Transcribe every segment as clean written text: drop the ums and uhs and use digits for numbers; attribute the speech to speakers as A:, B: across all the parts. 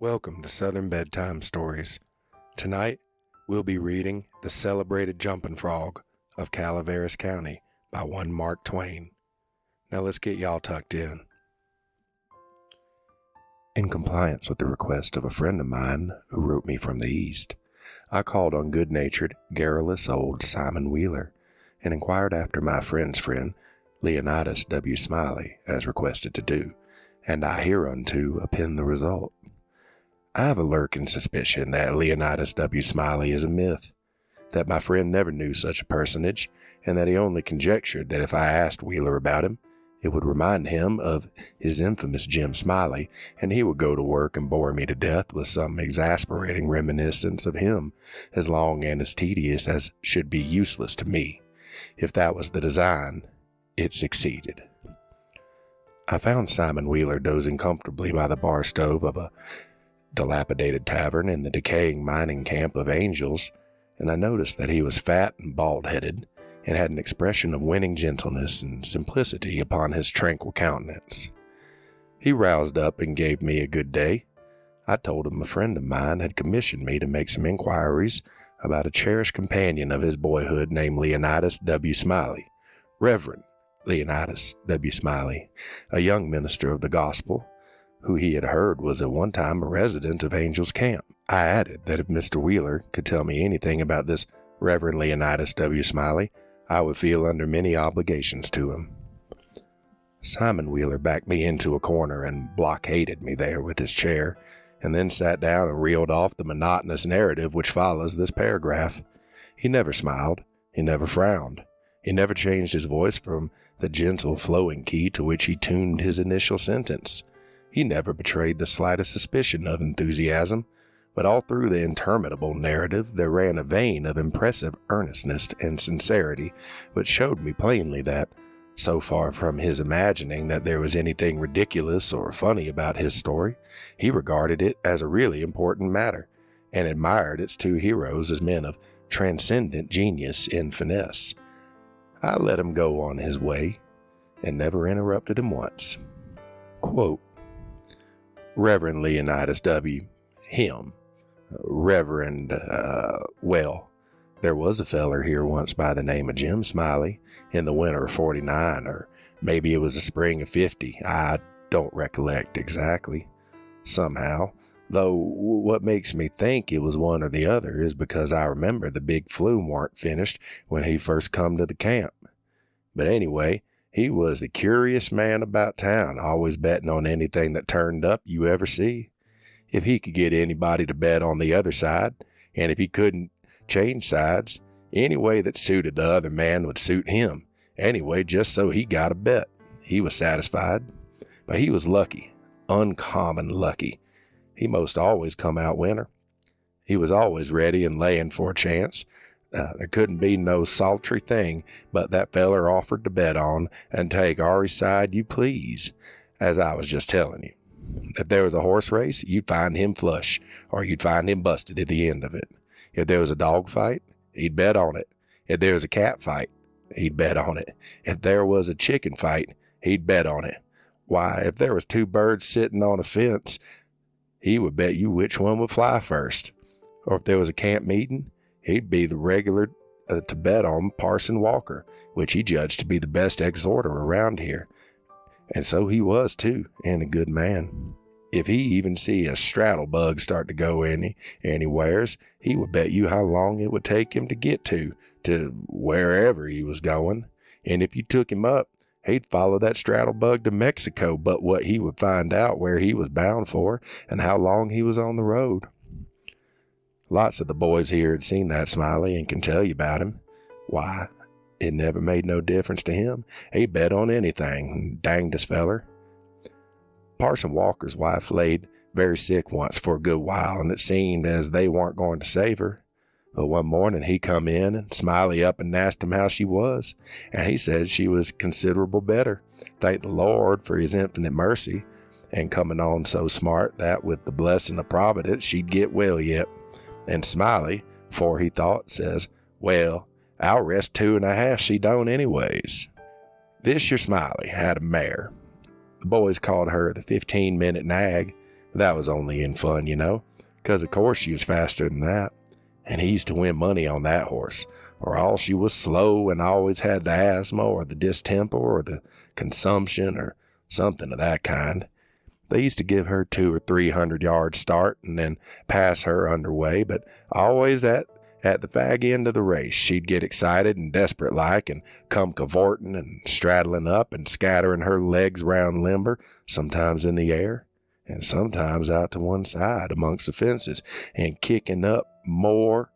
A: Welcome to Southern Bedtime Stories. Tonight, we'll be reading The Celebrated Jumping Frog of Calaveras County by one Mark Twain. Now let's get y'all tucked in. In compliance with the request of a friend of mine who wrote me from the East, I called on good-natured, garrulous old Simon Wheeler and inquired after my friend's friend, Leonidas W. Smiley, as requested to do, and I hereunto append the result. I have a lurking suspicion that Leonidas W. Smiley is a myth, that my friend never knew such a personage, and that he only conjectured that if I asked Wheeler about him, it would remind him of his infamous Jim Smiley, and he would go to work and bore me to death with some exasperating reminiscence of him, as long and as tedious as should be useless to me. If that was the design, it succeeded. I found Simon Wheeler dozing comfortably by the bar stove of a dilapidated tavern in the decaying mining camp of Angels, and I noticed that he was fat and bald-headed, and had an expression of winning gentleness and simplicity upon his tranquil countenance. He roused up and gave me a good day. I told him a friend of mine had commissioned me to make some inquiries about a cherished companion of his boyhood named Leonidas W. Smiley, Reverend Leonidas W. Smiley, a young minister of the gospel, who he had heard was at one time a resident of Angel's Camp. I added that if Mr. Wheeler could tell me anything about this Reverend Leonidas W. Smiley, I would feel under many obligations to him. Simon Wheeler backed me into a corner and blockaded me there with his chair, and then sat down and reeled off the monotonous narrative which follows this paragraph. He never smiled. He never frowned. He never changed his voice from the gentle flowing key to which he tuned his initial sentence. He never betrayed the slightest suspicion of enthusiasm, but all through the interminable narrative there ran a vein of impressive earnestness and sincerity which showed me plainly that, so far from his imagining that there was anything ridiculous or funny about his story, he regarded it as a really important matter, and admired its two heroes as men of transcendent genius and finesse. I let him go on his way, and never interrupted him once. Quote, Reverend Leonidas W. Him. Reverend, well, there was a feller here once by the name of Jim Smiley in the winter of 49, or maybe it was the spring of 50. I don't recollect exactly. Somehow, though what makes me think it was one or the other is because I remember the big flume warn't finished when he first come to the camp. But anyway, he was the curious man about town, always betting on anything that turned up you ever see. If he could get anybody to bet on the other side, and if he couldn't change sides, any way that suited the other man would suit him. Anyway, just so he got a bet, he was satisfied. But he was lucky, uncommon lucky. He most always come out winner. He was always ready and laying for a chance. There couldn't be no sultry thing but that feller offered to bet on and take ary side you please, as I was just telling you. If there was a horse race, you'd find him flush, or you'd find him busted at the end of it. If there was a dog fight, he'd bet on it. If there was a cat fight, he'd bet on it. If there was a chicken fight, he'd bet on it. Why, if there was two birds sitting on a fence, he would bet you which one would fly first. Or if there was a camp meeting, he'd be the regular to bet on Parson Walker, which he judged to be the best exhorter around here. And so he was, too, and a good man. If he even see a straddle bug start to go anywheres, he would bet you how long it would take him to get to wherever he was going. And if you took him up, he'd follow that straddle bug to Mexico, but what he would find out where he was bound for and how long he was on the road. Lots of the boys here had seen that Smiley and can tell you about him. Why, it never made no difference to him. He'd bet on anything, dangdest feller. Parson Walker's wife laid very sick once for a good while, and it seemed as they weren't going to save her. But one morning he come in, and Smiley up and asked him how she was, and he said she was considerable better, thank the Lord for his infinite mercy, and coming on so smart that with the blessing of Providence she'd get well yet. And Smiley, for he thought, says, well, I'll rest 2.5 she don't anyways. This your Smiley had a mare. The boys called her the 15-minute nag, That was only in fun, 'cause of course she was faster than that. And he used to win money on that horse, or all she was slow and always had the asthma or the distemper or the consumption or something of that kind. They used to give her 200 or 300 yards start and then pass her underway, but always at the fag end of the race, she'd get excited and desperate like and come cavorting and straddling up and scattering her legs round limber, sometimes in the air and sometimes out to one side amongst the fences, and kicking up more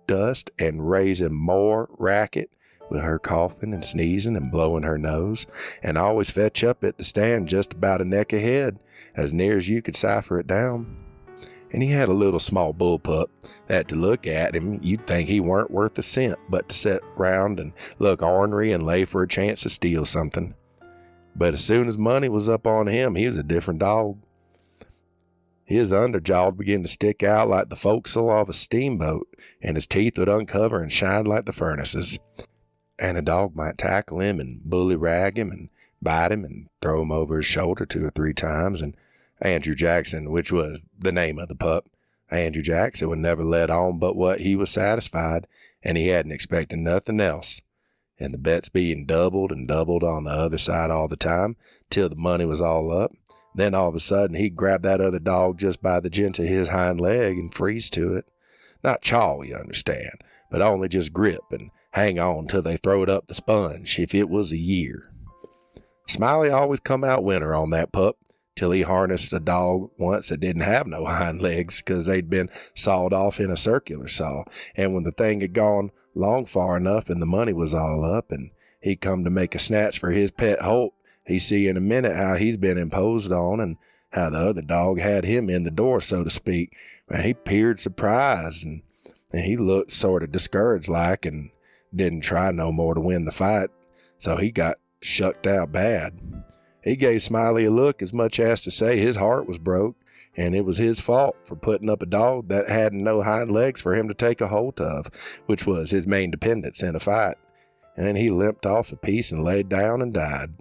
A: dust and raising more racket with her coughing and sneezing and blowing her nose, and always fetch up at the stand just about a neck ahead, as near as you could cipher it down. And he had a little small bullpup that to look at him you'd think he weren't worth a cent but to sit round and look ornery and lay for a chance to steal something. But as soon as money was up on him, he was a different dog. His underjaw would begin to stick out like the forecastle of a steamboat, and his teeth would uncover and shine like the furnaces. And a dog might tackle him and bully-rag him and bite him and throw him over his shoulder 2 or 3 times, and Andrew Jackson, which was the name of the pup, Andrew Jackson would never let on but what he was satisfied, and he hadn't expected nothing else. And the bets being doubled and doubled on the other side all the time, till the money was all up. Then all of a sudden he'd grab that other dog just by the gent of his hind leg and freeze to it. Not chaw, you understand, but only just grip and hang on till they throwed up the sponge, if it was a year. Smiley always come out winner on that pup, till he harnessed a dog once that didn't have no hind legs, 'cause they'd been sawed off in a circular saw, and when the thing had gone long far enough and the money was all up, and he come to make a snatch for his pet Holt, he see in a minute how he's been imposed on and how the other dog had him in the door, so to speak. And he peered surprised and he looked sort of discouraged like and didn't try no more to win the fight, so he got shucked out bad. He gave Smiley a look as much as to say his heart was broke and it was his fault for putting up a dog that hadn't no hind legs for him to take a hold of, which was his main dependence in a fight. And then he limped off the piece and laid down and died.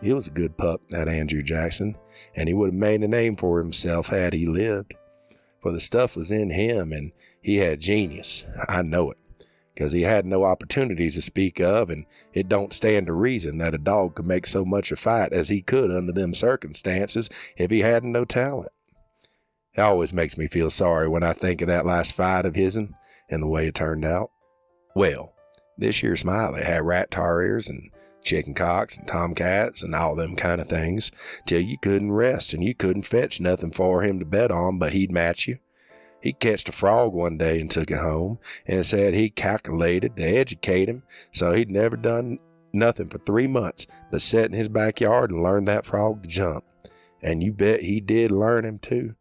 A: He was a good pup, that Andrew Jackson, and he would have made a name for himself had he lived. For the stuff was in him, and he had genius. I know it, 'cause he had no opportunities to speak of, and it don't stand to reason that a dog could make so much a fight as he could under them circumstances if he hadn't no talent. It always makes me feel sorry when I think of that last fight of his'n and the way it turned out. Well, this year Smiley had rat terriers and chicken cocks and tomcats and all them kind of things, till you couldn't rest and you couldn't fetch nothing for him to bet on but he'd match you. He catched a frog one day and took it home and said he calculated to educate him so he'd never done nothing for 3 months but sit in his backyard and learn that frog to jump. And you bet he did learn him too.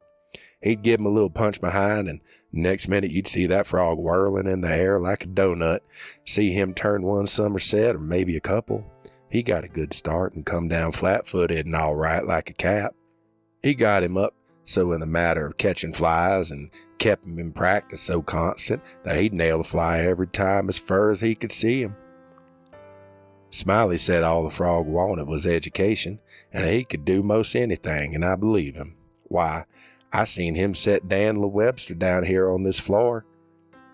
A: He'd give him a little punch behind, and next minute you'd see that frog whirling in the air like a donut, see him turn one somerset or maybe a couple. He got a good start and come down flat-footed and all right like a cat. He got him up so in the matter of catching flies and kept him in practice so constant that he'd nail a fly every time as far as he could see him. Smiley said all the frog wanted was education, and he could do most anything, and I believe him. Why, I seen him set Dan LeWebster down here on this floor.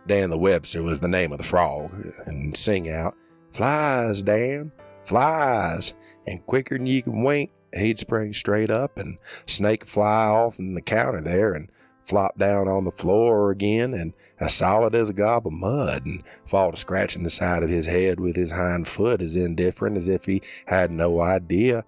A: Dan LeWebster was the name of the frog, and sing out, "Flies, Dan, flies," and quicker'n you can wink, he'd spring straight up and snake a fly off in the counter there and flop down on the floor again and as solid as a gob of mud and fall to scratching the side of his head with his hind foot as indifferent as if he had no idea.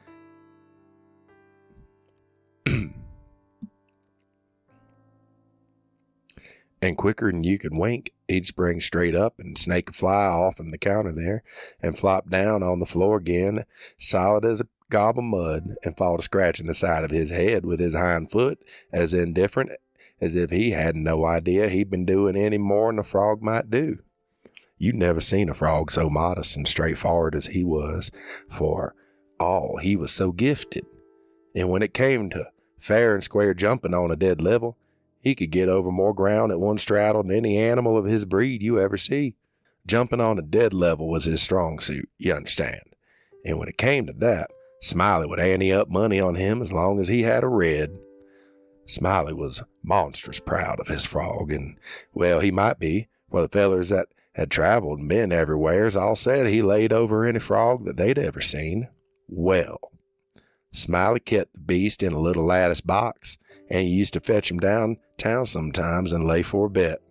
A: And quicker'n you could wink, he'd spring straight up and snake a fly off in the counter there and flop down on the floor again, solid as a gob of mud, and fall to scratching the side of his head with his hind foot as indifferent as if he had no idea he'd been doing any more than a frog might do. You'd never seen a frog so modest and straightforward as he was, for all he was so gifted. And when it came to fair and square jumping on a dead level, he could get over more ground at one straddle than any animal of his breed you ever see. Jumping on a dead level was his strong suit, you understand. And when it came to that, Smiley would ante up money on him as long as he had a red. Smiley was monstrous proud of his frog, and, well, he might be, for the fellers that had traveled and been everywheres all said he laid over any frog that they'd ever seen. Well, Smiley kept the beast in a little lattice box, and he used to fetch him downtown sometimes and lay for a bet.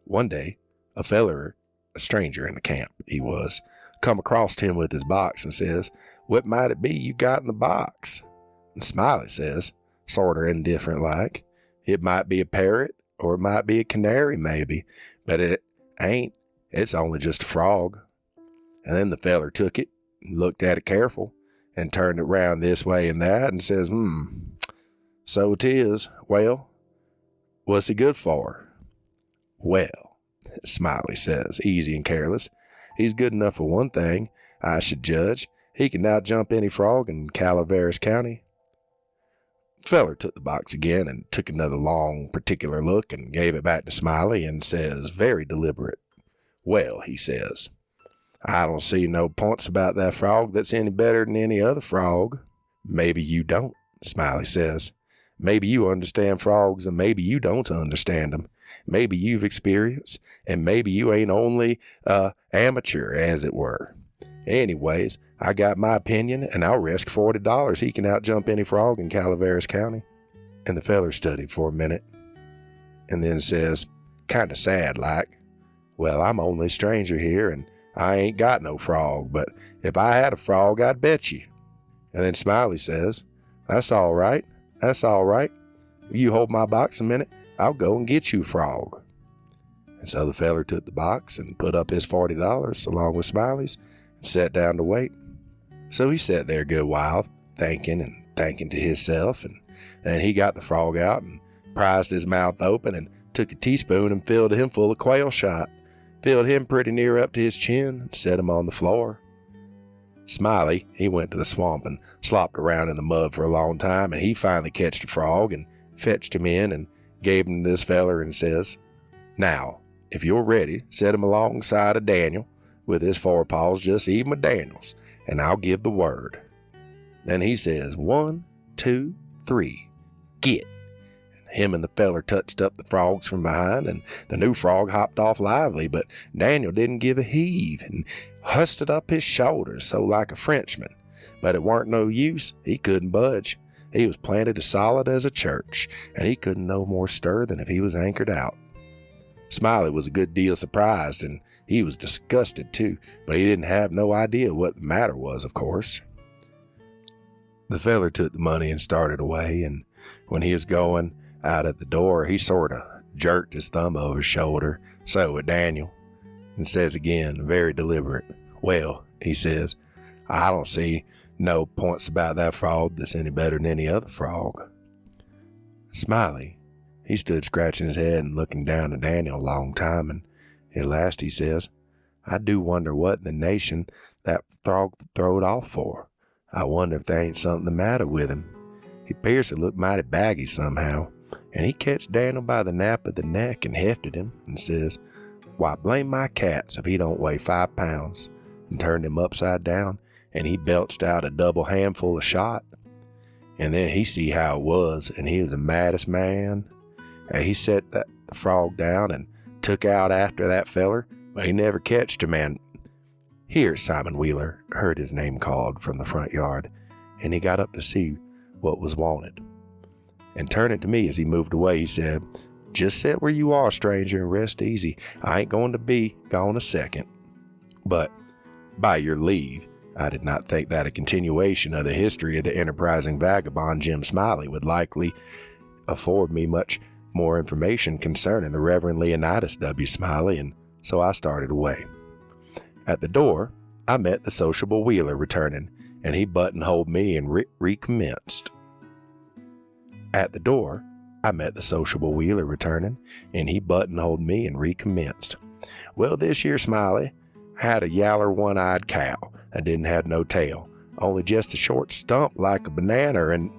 A: One day, a feller, a stranger in the camp he was, come across him with his box and says, "What might it be you got in the box?" And Smiley says, sorter indifferent like, "It might be a parrot, or it might be a canary maybe, but it ain't. It's only just a frog." And then the feller took it, looked at it careful, and turned it round this way and that, and says, "So 'tis. Well, what's it good for?" "Well," Smiley says, easy and careless, "he's good enough for one thing, I should judge. He can now jump any frog in Calaveras County." Feller took the box again and took another long, particular look and gave it back to Smiley and says, very deliberate, "Well," he says, "I don't see no points about that frog that's any better than any other frog." "Maybe you don't," Smiley says. "Maybe you understand frogs and maybe you don't understand them. Maybe you've experienced and maybe you ain't only amateur, as it were. Anyways, I got my opinion, and I'll risk $40 he can outjump any frog in Calaveras County." And the feller studied for a minute, and then says, kinda sad like, "Well, I'm only a stranger here, and I ain't got no frog, but if I had a frog, I'd bet you." And then Smiley says, That's all right. If you hold my box a minute, I'll go and get you a frog." And so the feller took the box and put up his $40 along with Smiley's, sat down to wait. So he sat there a good while, thinking to himself, and then he got the frog out and prized his mouth open and took a teaspoon and filled him full of quail shot, filled him pretty near up to his chin, and set him on the floor. Smiley, he went to the swamp and slopped around in the mud for a long time, and he finally catched a frog and fetched him in and gave him to this feller and says, "Now, if you're ready, set him alongside of Daniel, with his forepaws just even with Daniel's, and I'll give the word." Then he says, 1, 2, 3, get. And him and the feller touched up the frogs from behind, and the new frog hopped off lively, but Daniel didn't give a heave and husted up his shoulders so like a Frenchman. But it weren't no use, he couldn't budge. He was planted as solid as a church, and he couldn't no more stir than if he was anchored out. Smiley was a good deal surprised, and he was disgusted too, but he didn't have no idea what the matter was, of course. The feller took the money and started away, and when he was going out at the door, he sort of jerked his thumb over his shoulder, so at Daniel, and says again, very deliberate, "Well," he says, "I don't see no points about that frog that's any better than any other frog." Smiley, he stood scratching his head and looking down at Daniel a long time, and at last he says, "I do wonder what in the nation that frog throwed off for. I wonder if there ain't something the matter with him. He 'pears to look mighty baggy somehow." And he catched Daniel by the nape of the neck and hefted him and says, "Why, blame my cats if he don't weigh 5 pounds, and turned him upside down, and he belched out a double handful of shot. And then he see how it was, and he was the maddest man. And he set the frog down and took out after that feller, but he never catched him, and—" Here Simon Wheeler heard his name called from the front yard, and he got up to see what was wanted. And turning to me as he moved away, he said, "Just sit where you are, stranger, and rest easy. I ain't going to be gone a second." But, by your leave, I did not think that a continuation of the history of the enterprising vagabond Jim Smiley would likely afford me much more information concerning the Reverend Leonidas W. Smiley, and so I started away. At the door, I met the sociable Wheeler returning, and he buttonholed me and recommenced. Well, this here Smiley had a yaller one-eyed cow that didn't have no tail, only just a short stump like a banana, and,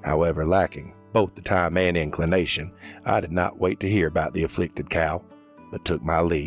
A: however, lacking both the time and inclination, I did not wait to hear about the afflicted cow, but took my leave.